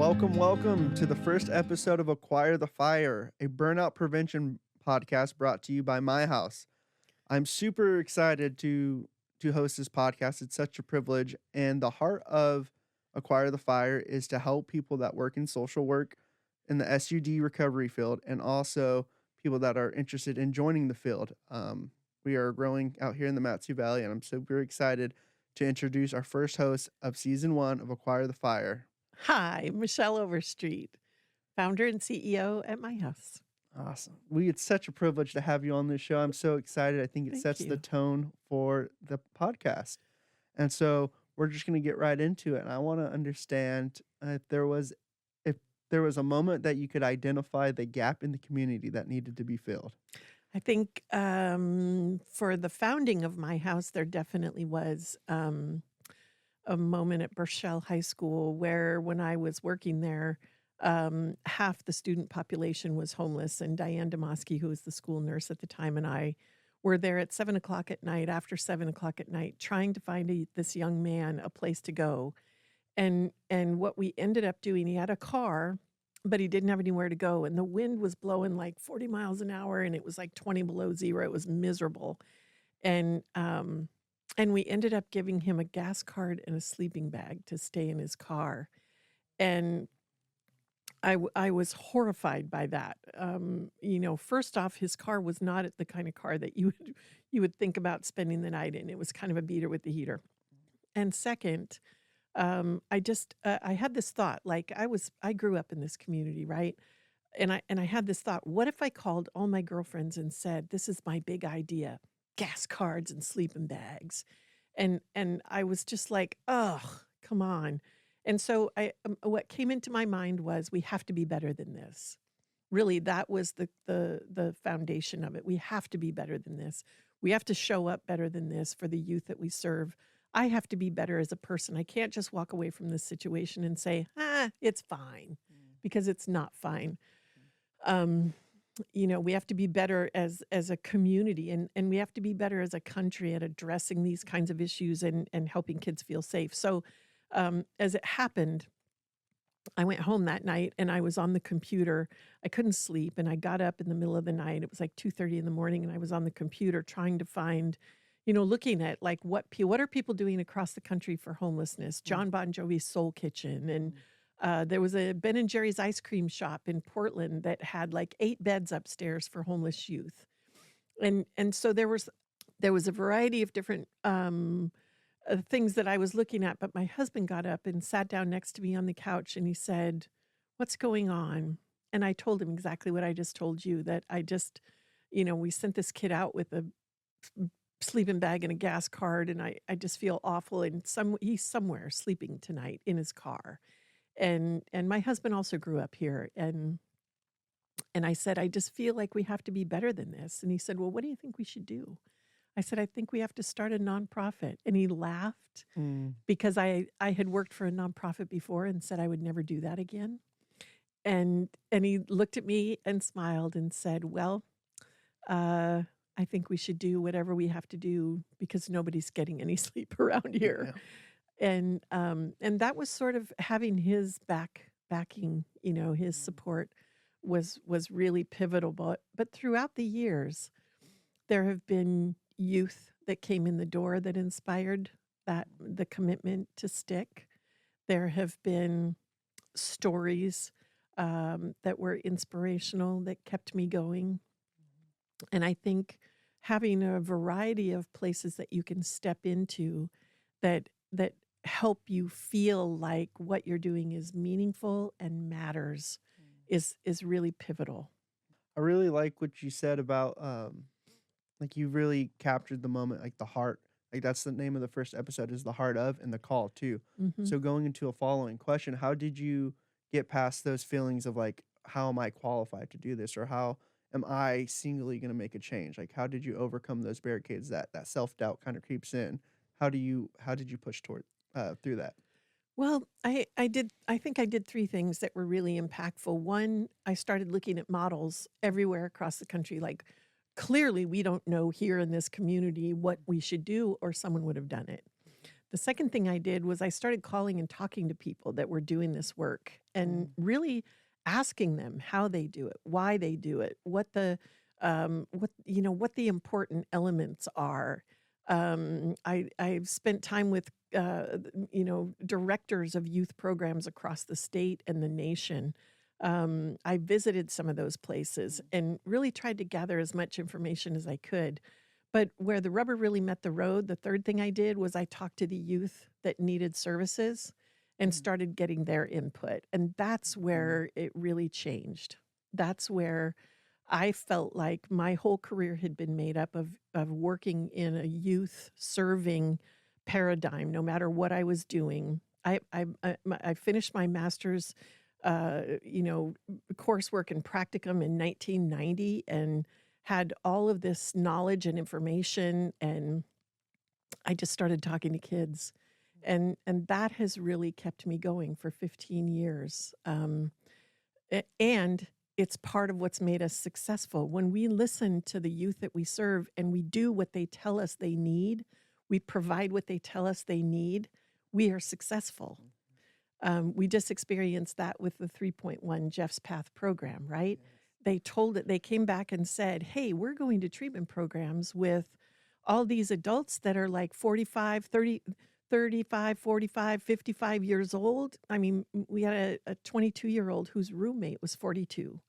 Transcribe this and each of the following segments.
Welcome to the first episode of Acquire the Fire, a burnout prevention podcast brought to you by My House. I'm super excited to host this podcast. It's such a privilege, and the heart of Acquire the Fire is to help people that work in social work in the SUD recovery field, and also people that are interested in joining the field. We are growing out here in the Matsu Valley, and I'm super excited to introduce our first host of season 1 of Acquire the Fire. Hi, Michelle Overstreet, founder and CEO at My House. Awesome. It's such a privilege to have you on this show. I'm so excited. I think it Thank sets the you. tone for the podcast. And so we're just going to get right into it. And I want to understand if there was a moment that you could identify the gap in the community that needed to be filled. I think for the founding of My House, there definitely was a moment at Burchell High School where, when I was working there, half the student population was homeless. And Diane Demoski, who was the school nurse at the time, and I were there at 7 o'clock at night, after 7 o'clock at night, trying to find this young man a place to go. And what we ended up doing, he had a car, but he didn't have anywhere to go. And the wind was blowing like 40 miles an hour, and it was like 20 below zero. It was miserable. And we ended up giving him a gas card and a sleeping bag to stay in his car. And I was horrified by that. First off, his car was not the kind of car that you would think about spending the night in. It was kind of a beater with the heater. And second, I had this thought, like I grew up in this community, right? And I had this thought, what if I called all my girlfriends and said, this is my big idea, gas cards and sleeping bags. And I was just like, oh, come on. And so what came into my mind was, we have to be better than this. Really, that was the foundation of it. We have to be better than this. We have to show up better than this for the youth that we serve. I have to be better as a person. I can't just walk away from this situation and say, it's fine, because it's not fine. We have to be better as a community, and we have to be better as a country at addressing these kinds of issues and helping kids feel safe. So as it happened, I went home that night and I was on the computer. I couldn't sleep, and I got up in the middle of the night. It was like 2:30 in the morning, and I was on the computer trying to find, looking at like what are people doing across the country for homelessness. John Bon Jovi's Soul Kitchen, and there was a Ben and Jerry's ice cream shop in Portland that had like 8 beds upstairs for homeless youth. And so there was a variety of different things that I was looking at, but my husband got up and sat down next to me on the couch, and he said, "What's going on?" And I told him exactly what I just told you, that I just, we sent this kid out with a sleeping bag and a gas card, and I just feel awful. And he's somewhere sleeping tonight in his car. And my husband also grew up here, and I said, I just feel like we have to be better than this. And he said, well, what do you think we should do? I said, I think we have to start a nonprofit. And he laughed, because I had worked for a nonprofit before and said I would never do that again. And he looked at me and smiled and said, well, I think we should do whatever we have to do, because nobody's getting any sleep around here. Yeah. And that was sort of having his backing, his support was really pivotal. But throughout the years, there have been youth that came in the door that inspired the commitment to stick. There have been stories that were inspirational, that kept me going. And I think having a variety of places that you can step into that help you feel like what you're doing is meaningful and matters is really pivotal. I really like what you said about like you really captured the moment, like the heart. Like that's the name of the first episode, is the heart of, and the call too. Mhm. So going into a following question, how did you get past those feelings of like, how am I qualified to do this, or how am I singly going to make a change? Like, how did you overcome those barricades that self-doubt kind of creeps in? How did you push through that? Well, I think I did 3 things that were really impactful. One, I started looking at models everywhere across the country. Like, clearly we don't know here in this community what we should do, or someone would have done it. The second thing I did was I started calling and talking to people that were doing this work and Mm, really asking them how they do it, why they do it, what the important elements are. I've spent time with directors of youth programs across the state and the nation. I visited some of those places and really tried to gather as much information as I could. But where the rubber really met the road, the third thing I did was I talked to the youth that needed services and mm, started getting their input. And that's mm, where it really changed. That's where I felt like my whole career had been made up of working in a youth serving paradigm, no matter what I was doing. I finished my master's, coursework and practicum in 1990 and had all of this knowledge and information, and I just started talking to kids, and that has really kept me going for 15 years. And it's part of what's made us successful. When we listen to the youth that we serve and we do what they tell us they need, we provide what they tell us they need, we are successful. We just experienced that with the 3.1 Jeff's Path program, right? yes. They came back and said, hey, we're going to treatment programs with all these adults that are like 45, 30, 35, 45, 55 years old. I mean, we had a 22-year-old whose roommate was 42.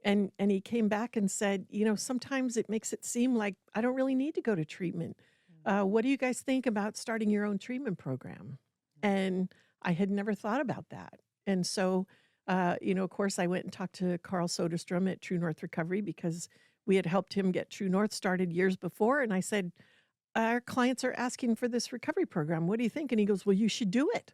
And he came back and said, sometimes it makes it seem like I don't really need to go to treatment. What do you guys think about starting your own treatment program? And I had never thought about that. And so, of course, I went and talked to Carl Soderstrom at True North Recovery because we had helped him get True North started years before. And I said, our clients are asking for this recovery program. What do you think? And he goes, well, you should do it.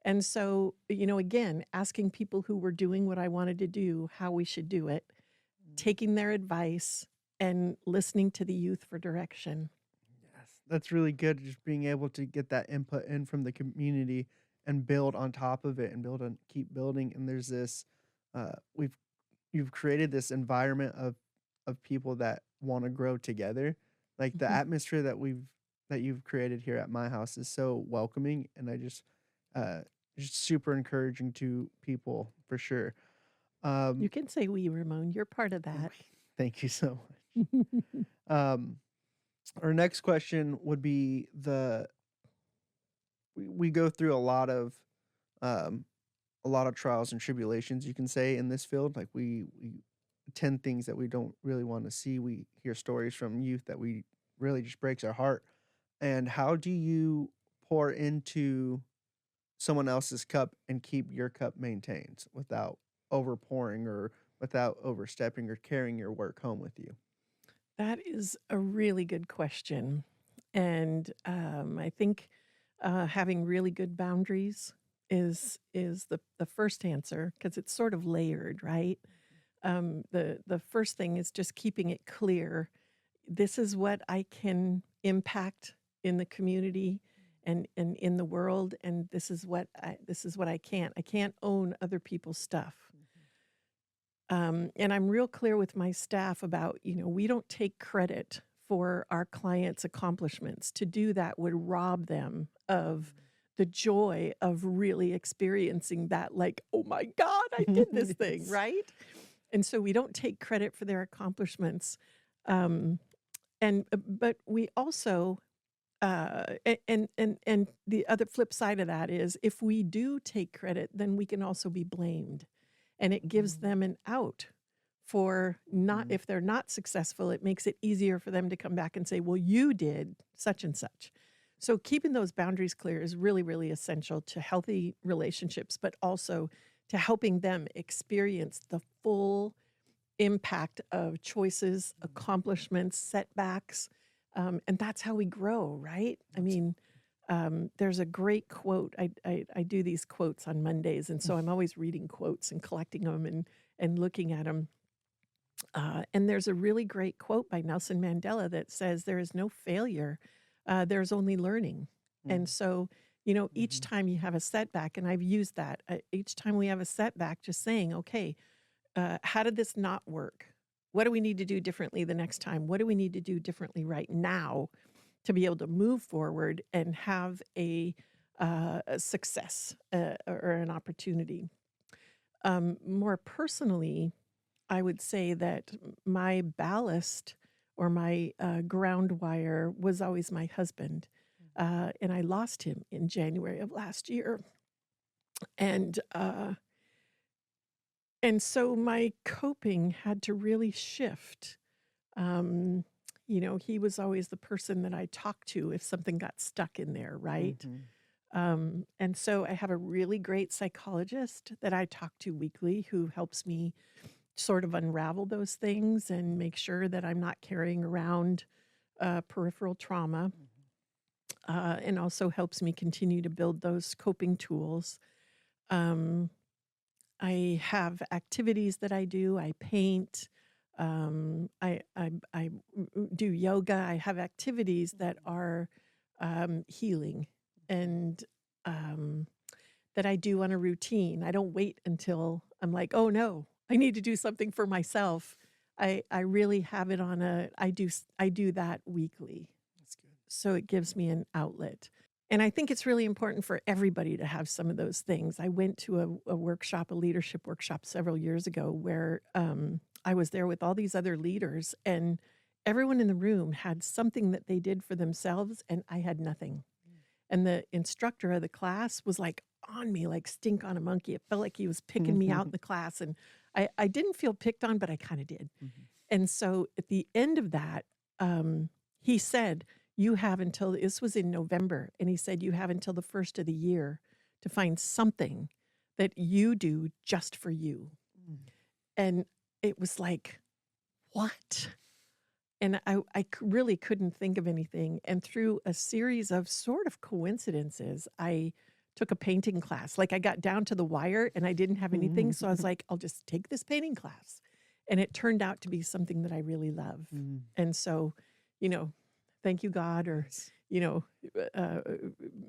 And so, again, asking people who were doing what I wanted to do, how we should do it, Mm, taking their advice and listening to the youth for direction. yes, that's really good. Just being able to get that input in from the community and build on top of it and build and keep building. And there's this, we've you've created this environment of people that want to grow together. Like the Mhm. atmosphere that you've created here at my house is so welcoming, and uh, just super encouraging to people for sure. You Um, can say we, Ramon. You're part of we- that. thank you so much. Um, our next question would be we go through um, a lot of trials and tribulations, you can say, in this field. Like we attend things that we don't really want to see. We hear stories from youth that we really just breaks our heart. And how do you pour into someone else's cup and keep your cup maintained without overpouring or without overstepping or carrying your work home with you? That is a really good question. And I think having really good boundaries is the first answer because it's sort of layered, right? The first thing is just keeping it clear. This is what I can impact in the community and in the world, and this is what I can't. I can't own other people's stuff. And I'm real clear with my staff about, we don't take credit for our clients' accomplishments. To do that would rob them of the joy of really experiencing that, like, oh my God, I did this thing, Yes. right? And so we don't take credit for their accomplishments. Um, but we also, and the other flip side of that is if we do take credit, then we can also be blamed and it gives Mhm, them an out for not mhm, if they're not successful, it makes it easier for them to come back and say, well, you did such and such. So keeping those boundaries clear is really, really essential to healthy relationships, but also to helping them experience the full impact of choices, mhm. accomplishments, setbacks. And that's how we grow, right? I That's mean, there's a great quote. I do these quotes on Mondays, and so I'm always reading quotes and collecting them and looking at them. And there's a really great quote by Nelson Mandela that says, there is no failure, there's only learning. And mm, so, each mhm, time you have a setback, and I've used that, each time we have a setback, just saying, okay, how did this not work? What do we need to do differently the next time? What do we need to do differently right now to be able to move forward and have a success or an opportunity. More personally, I would say that my ballast or my ground wire was always my husband. And I lost him in January of last year. And so my coping had to really shift. Um, he was always the person that I talked to if something got stuck in there, right? Mm-hmm. And so I have a really great psychologist that I talk to weekly who helps me sort of unravel those things and make sure that I'm not carrying around peripheral trauma, and also helps me continue to build those coping tools. Um, I have activities that I do. I paint. I do yoga. I have activities that are healing and um, that I do on a routine. I don't wait until I'm like, oh no, I need to do something for myself. I really have it on I do that weekly. That's good. So it gives me an outlet. And I think it's really important for everybody to have some of those things. I went to a workshop, a leadership workshop several years ago where I was there with all these other leaders, and everyone in the room had something that they did for themselves, and I had nothing. And the instructor of the class was like on me, like stink on a monkey. It felt like he was picking me out in the class. And I didn't feel picked on, but I kind of did. Mm-hmm. And so at the end of that, he said, you have until, this was in November, and he said, you have until the first of the year to find something that you do just for you. Mm. And it was like, what? And I really couldn't think of anything. And through a series of sort of coincidences, I took a painting class. Like I got down to the wire and I didn't have anything. So I was like, I'll just take this painting class. And it turned out to be something that I really love. Mm. And so, thank you, God, or, Yes. uh,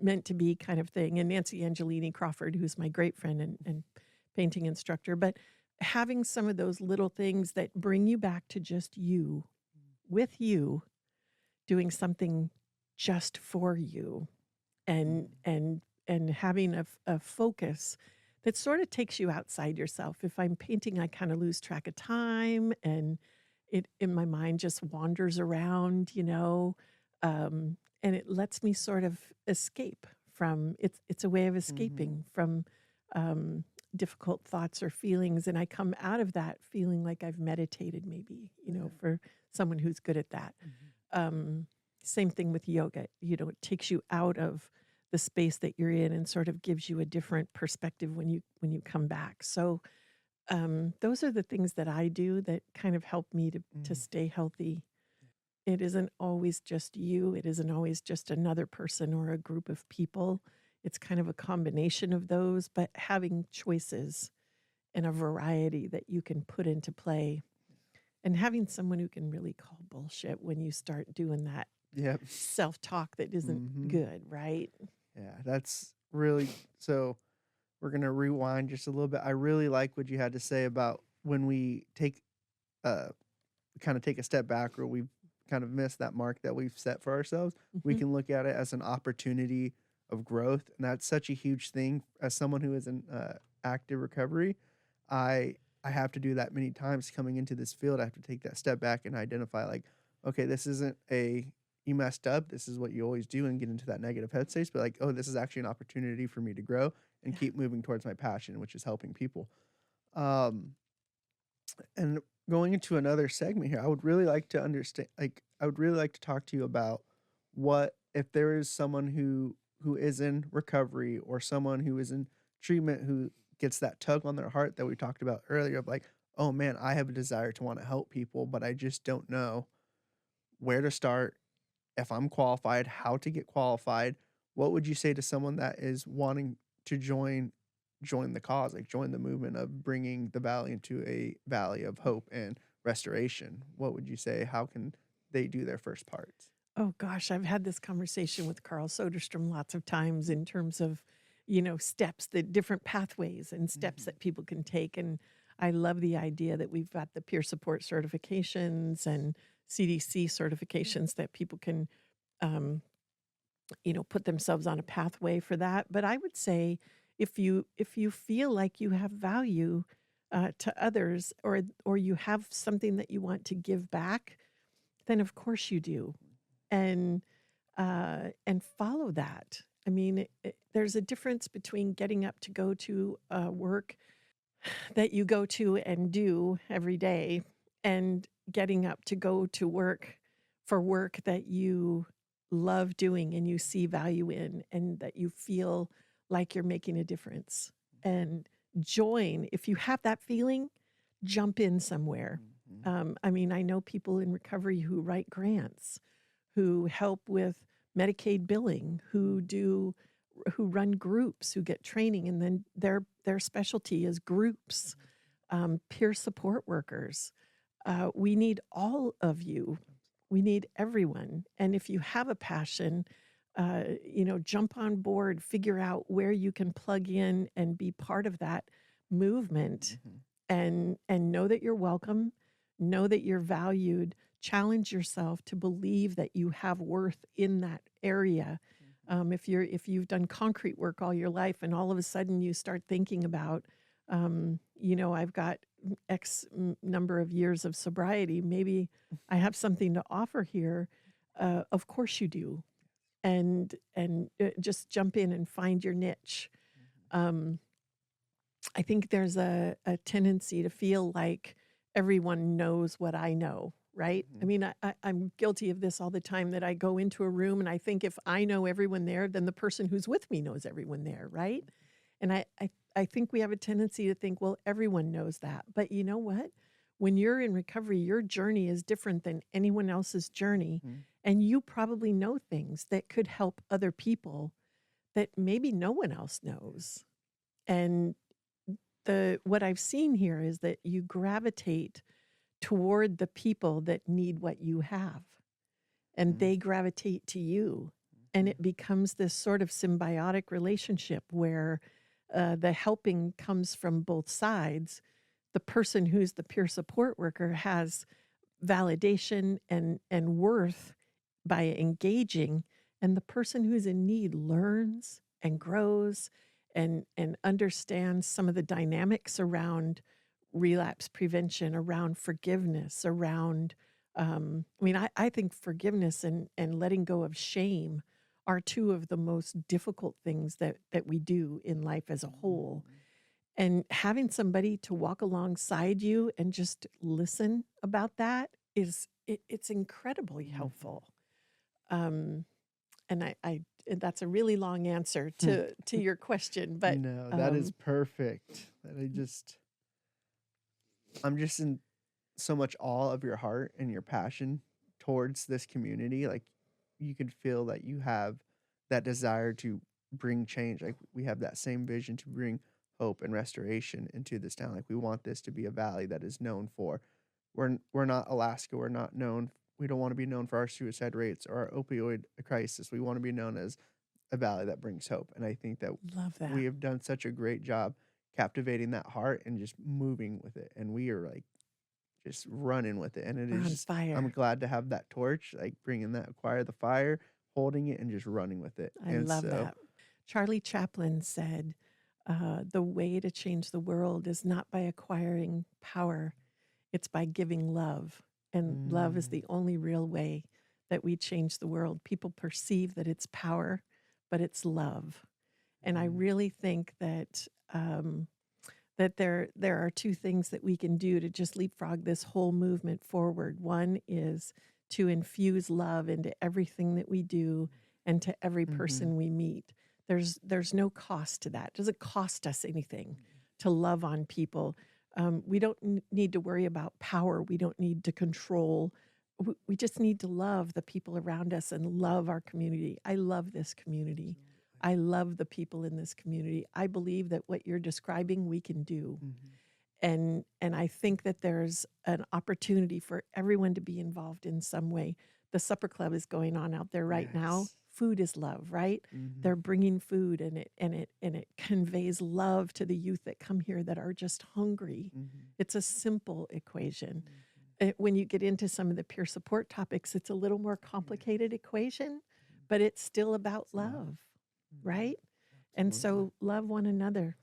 meant to be kind of thing. And Nancy Angelini Crawford, who's my great friend and painting instructor. But having some of those little things that bring you back to just you, with you, doing something just for you, and having a focus that sort of takes you outside yourself. If I'm painting, I kind of lose track of time, and it in my mind just wanders around, and it lets me sort of escape from it's a way of escaping from difficult thoughts or feelings, and I come out of that feeling like I've meditated, maybe, for someone who's good at that. Same thing with yoga. It takes you out of the space that you're in and sort of gives you a different perspective when you come back. So those are the things that I do that kind of help me to stay healthy. It isn't always just you. It isn't always just another person or a group of people. It's kind of a combination of those, but having choices and a variety that you can put into play, and having someone who can really call bullshit when you start doing that Yep. self-talk that isn't good, right? Yeah, that's really so. We're gonna rewind just a little bit. I really like what you had to say about when we take kind of take a step back, or we've kind of missed that mark that we've set for ourselves. We Mhm. can look at it as an opportunity of growth, and that's such a huge thing. As someone who is in active recovery, I have to do that many times coming into this field. I have to take that step back and identify, like, okay, this isn't a you messed up. This is what you always do, and get into that negative headspace. But like, oh, this is actually an opportunity for me to grow and Yeah. keep moving towards my passion, which is helping people. Um, and going into another segment here, I would really like to understand, like, I would really like to talk to you about what if there is someone who is in recovery, or someone who is in treatment, who gets that tug on their heart that we talked about earlier of like, oh man, I have a desire to want to help people, but I just don't know where to start, if I'm qualified, how to get qualified. What would you say to someone that is wanting to join the cause, like join the movement of bringing the valley into a valley of hope and restoration? What would you say? How can they do their first parts? Oh gosh, I've had this conversation with Carl Soderstrom lots of times in terms of, steps, the different pathways and steps Mhm. that people can take. And I love the idea that we've got the peer support certifications and CDC certifications that people can um, put themselves on a pathway for that. But I would say if you feel like you have value to others, or you have something that you want to give back, then of course you do, and follow that. I mean, there's a difference between getting up to go to work that you go to and do every day, and getting up to go to work for work that you love doing and you see value in, and that you feel like you're making a difference. And join, if you have that feeling, jump in somewhere. Mhm. I mean, I know people in recovery who write grants, who help with Medicaid billing, who run groups, who get training, and then their specialty is groups, peer support workers. We need all of you. We need everyone. And if you have a passion, jump on board, figure out where you can plug in and be part of that movement, Mhm. and know that you're welcome, know that you're valued, challenge yourself to believe that you have worth in that area. If you've done concrete work all your life and all of a sudden you start thinking about, I've got X number of years of sobriety, maybe I have something to offer here. Of course you do, and just jump in and find your niche. Um, I think there's a tendency to feel like everyone knows what I know, right? I Mhm. mean, I'm guilty of this all the time, that I go into a room and I think if I know everyone there, then the person who's with me knows everyone there, right? And I think we have a tendency to think, well, everyone knows that. But you know what? When you're in recovery, your journey is different than anyone else's journey. Mhm. And you probably know things that could help other people that maybe no one else knows. And what I've seen here is that you gravitate toward the people that need what you have, and Mhm. they gravitate to you. And Mhm. it becomes this sort of symbiotic relationship where the helping comes from both sides. The person who's the peer support worker has validation and worth by engaging, and the person who's in need learns and grows and understands some of the dynamics around relapse prevention, around forgiveness, around I think forgiveness and letting go of shame are two of the most difficult things that we do in life as a whole. Mhm. And having somebody to walk alongside you and just listen about that it's incredibly Mhm. helpful. Um, and that's a really long answer Hmm. to your question, but No, that is um, perfect. I'm just in so much awe of your heart and your passion towards this community. Like, you could feel that you have that desire to bring change. Like, we have that same vision to bring hope and restoration into this town. Like, we want this to be a valley that is known for. We're not Alaska. We're not known. We don't want to be known for our suicide rates or our opioid crisis. We want to be known as a valley that brings hope. And I think that love we that. have done such a great job captivating that heart and just moving with it. And we are like just running with it. And it We're is on just, I'm fire. glad to have that torch, like bringing that acquire the fire, holding it, and just running with it. I And love so, that. Charlie Chaplin said, the way to change the world is not by acquiring power, it's by giving love. And love is mm, the only real way that we change the world. People perceive that it's power, but it's love. And I mm, really think that there are two things that we can do to just leapfrog this whole movement forward. One is to infuse love into everything that we do and to every mm-hmm, person we meet. There's no cost to that. It doesn't cost us anything to love on people. We don't need to worry about power. We don't need to control. We just need to love the people around us and love our community. I love this community. I love the people in this community. I believe that what you're describing we can do. mm-hmm. And I think that there's an opportunity for everyone to be involved in some way. The supper club is going on out there right now. Yes. Food is love, right? Mm-hmm, They're bringing food, and it conveys love to the youth that come here that are just hungry. mm-hmm, It's a simple equation. mm-hmm. When you get into some of the peer support topics, it's a little more Yes. complicated equation. but it's still about It's love. love, Mhm. right? And Absolutely. so love one another,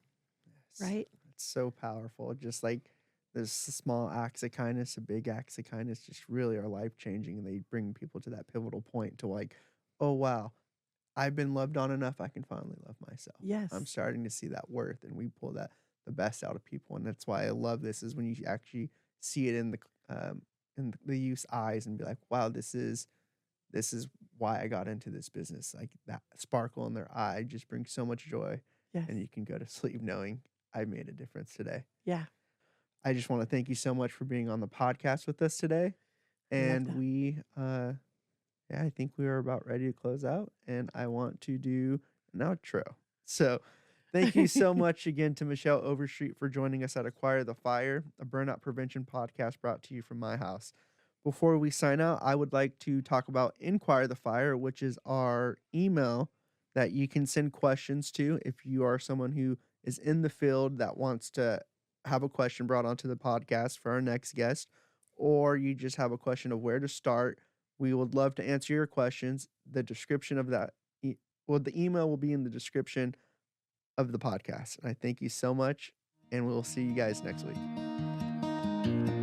Yes. right? It's so powerful. Just like there's small acts of kindness, the big acts of kindness just really are life changing. And they bring people to that pivotal point to like, oh, wow, I've been loved on enough. I can finally love myself. I'm Yes. starting to see that worth. And we pull that the best out of people. And that's why I love this is when you actually see it in the youth's eyes and be like, wow, this is why I got into this business. Like that sparkle in their eye just brings so much joy, Yes. and you can go to sleep knowing I made a difference today. Yeah. I just want to thank you so much for being on the podcast with us today. I love And that. yeah, I think we are about ready to close out, and I want to do an outro. So, thank you so much again to Michelle Overstreet for joining us at Acquire the Fire, a burnout prevention podcast brought to you from my house. Before we sign out, I would like to talk about Inquire the Fire, which is our email that you can send questions to if you are someone who is in the field that wants to have a question brought onto the podcast for our next guest, or you just have a question of where to start. We would love to answer your questions. The description of that, the email will be in the description of the podcast. And I thank you so much, and we'll see you guys next week.